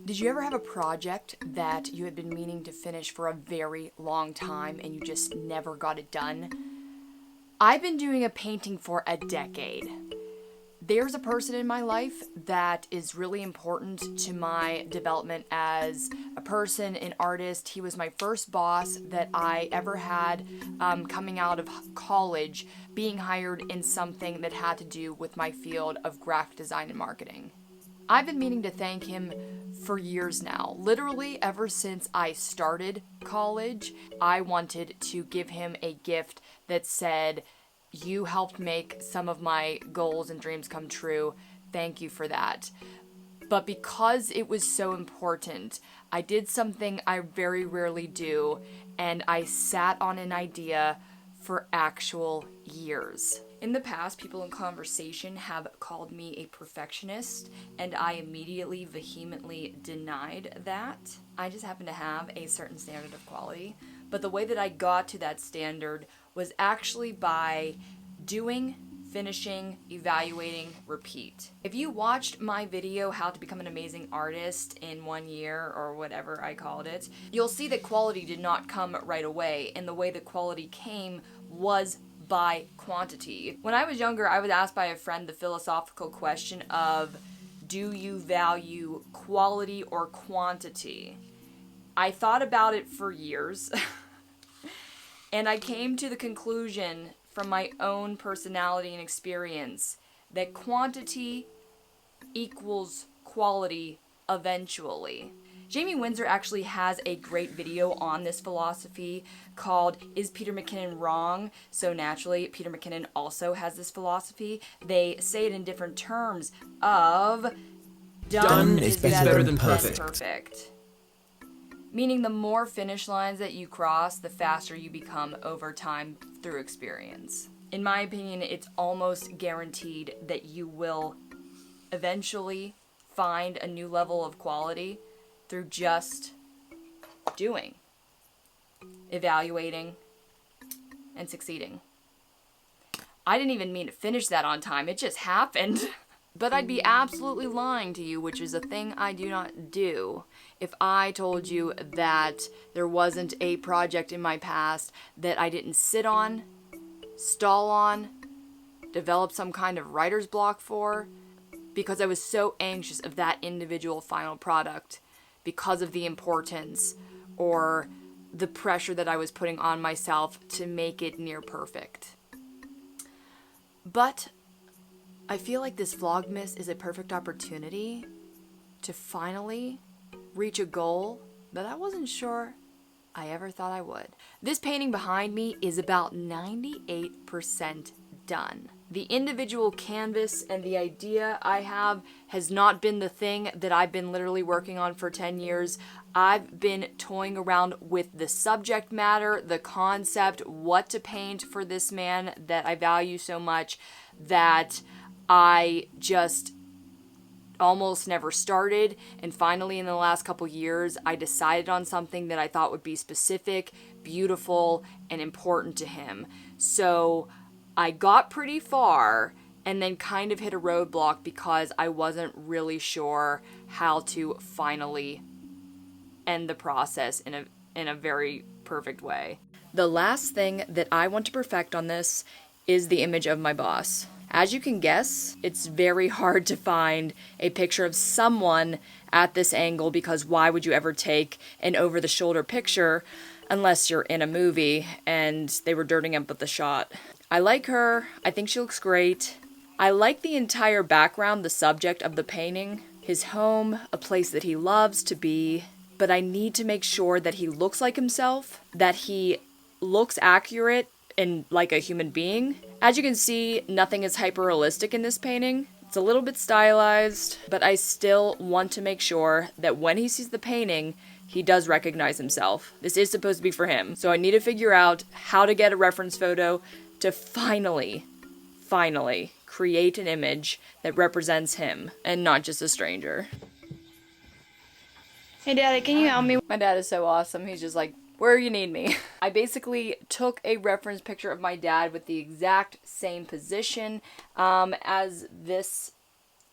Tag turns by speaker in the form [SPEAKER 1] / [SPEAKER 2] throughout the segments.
[SPEAKER 1] Did you ever have a project that you had been meaning to finish for a very long time and you just never got it done? I've been doing a painting for a decade. There's a person in my life that is really important to my development as a person, an artist. He was my first boss that I ever had coming out of college, being hired in something that had to do with my field of graphic design and marketing. I've been meaning to thank him for years now. Literally, ever since I started college, I wanted to give him a gift that said, "You helped make some of my goals and dreams come true. Thank you for that." But because it was so important, I did something I very rarely do, and I sat on an idea for actual years. In the past, people in conversation have called me a perfectionist, and I immediately, vehemently denied that. I just happen to have a certain standard of quality, but the way that I got to that standard was actually by doing, finishing, evaluating, repeat. If you watched my video, How to Become an Amazing Artist in 1 year, or whatever I called it, you'll see that quality did not come right away, and the way that quality came was by quantity. When I was younger, I was asked by a friend the philosophical question of, do you value quality or quantity? I thought about it for years, and I came to the conclusion from my own personality and experience that quantity equals quality eventually. Jamie Windsor actually has a great video on this philosophy called Is Peter McKinnon Wrong? So naturally, Peter McKinnon also has this philosophy. They say it in different terms of done is better than perfect. Meaning the more finish lines that you cross, the faster you become over time through experience. In my opinion, it's almost guaranteed that you will eventually find a new level of quality through just doing, evaluating, and succeeding. I didn't even mean to finish that on time, it just happened. But I'd be absolutely lying to you, which is a thing I do not do, if I told you that there wasn't a project in my past that I didn't sit on, stall on, develop some kind of writer's block for, because I was so anxious of that individual final product because of the importance or the pressure that I was putting on myself to make it near perfect. But I feel like this Vlogmas is a perfect opportunity to finally reach a goal that I wasn't sure I ever thought I would. This painting behind me is about 98% done. The individual canvas and the idea I have has not been the thing that I've been literally working on for 10 years. I've been toying around with the subject matter, the concept, what to paint for this man that I value so much that I just almost never started, and finally in the last couple years I decided on something that I thought would be specific, beautiful, and important to him. So I got pretty far and then kind of hit a roadblock because I wasn't really sure how to finally end the process in a very perfect way. The last thing that I want to perfect on this is the image of my boss. As you can guess, it's very hard to find a picture of someone at this angle, because why would you ever take an over-the-shoulder picture unless you're in a movie and they were dirtying up with the shot. I like her. I think she looks great. I like the entire background, the subject of the painting. His home, a place that he loves to be, but I need to make sure that he looks like himself, that he looks accurate and like a human being. As you can see, nothing is hyper-realistic in this painting. It's a little bit stylized, but I still want to make sure that when he sees the painting, he does recognize himself. This is supposed to be for him, so I need to figure out how to get a reference photo to finally create an image that represents him and not just a stranger. Hey Daddy, can you help me? My dad is so awesome. He's just like, where you need me. I basically took a reference picture of my dad with the exact same position as this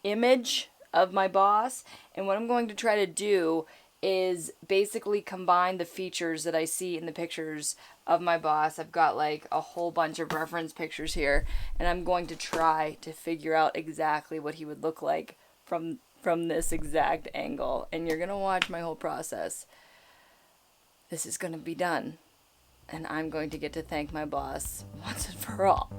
[SPEAKER 1] image of my boss. And what I'm going to try to do is basically combine the features that I see in the pictures of my boss. I've got like a whole bunch of reference pictures here, and I'm going to try to figure out exactly what he would look like from this exact angle. And you're gonna watch my whole process. This is gonna be done, and I'm going to get to thank my boss once and for all.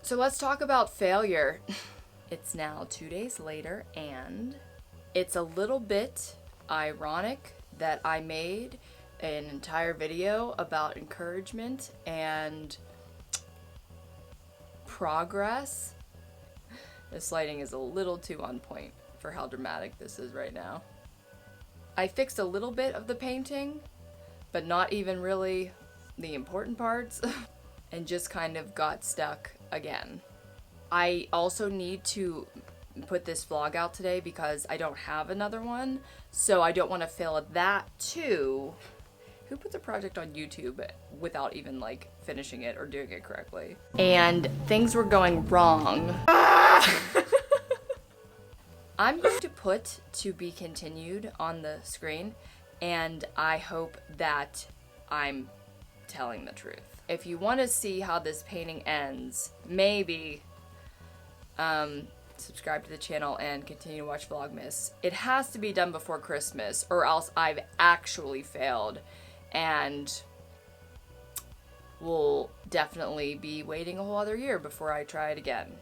[SPEAKER 1] So let's talk about failure. It's now 2 days later, and it's a little bit ironic that I made an entire video about encouragement and progress. This lighting is a little too on point for how dramatic this is right now. I fixed a little bit of the painting, but not even really the important parts, and just kind of got stuck again. I also need to put this vlog out today because I don't have another one, so I don't want to fail at that too. Who puts a project on YouTube without even like finishing it or doing it correctly? And things were going wrong. I'm going to put "to be continued" on the screen, and I hope that I'm telling the truth. If you want to see how this painting ends, maybe subscribe to the channel and continue to watch Vlogmas. It has to be done before Christmas, or else I've actually failed, and will definitely be waiting a whole other year before I try it again.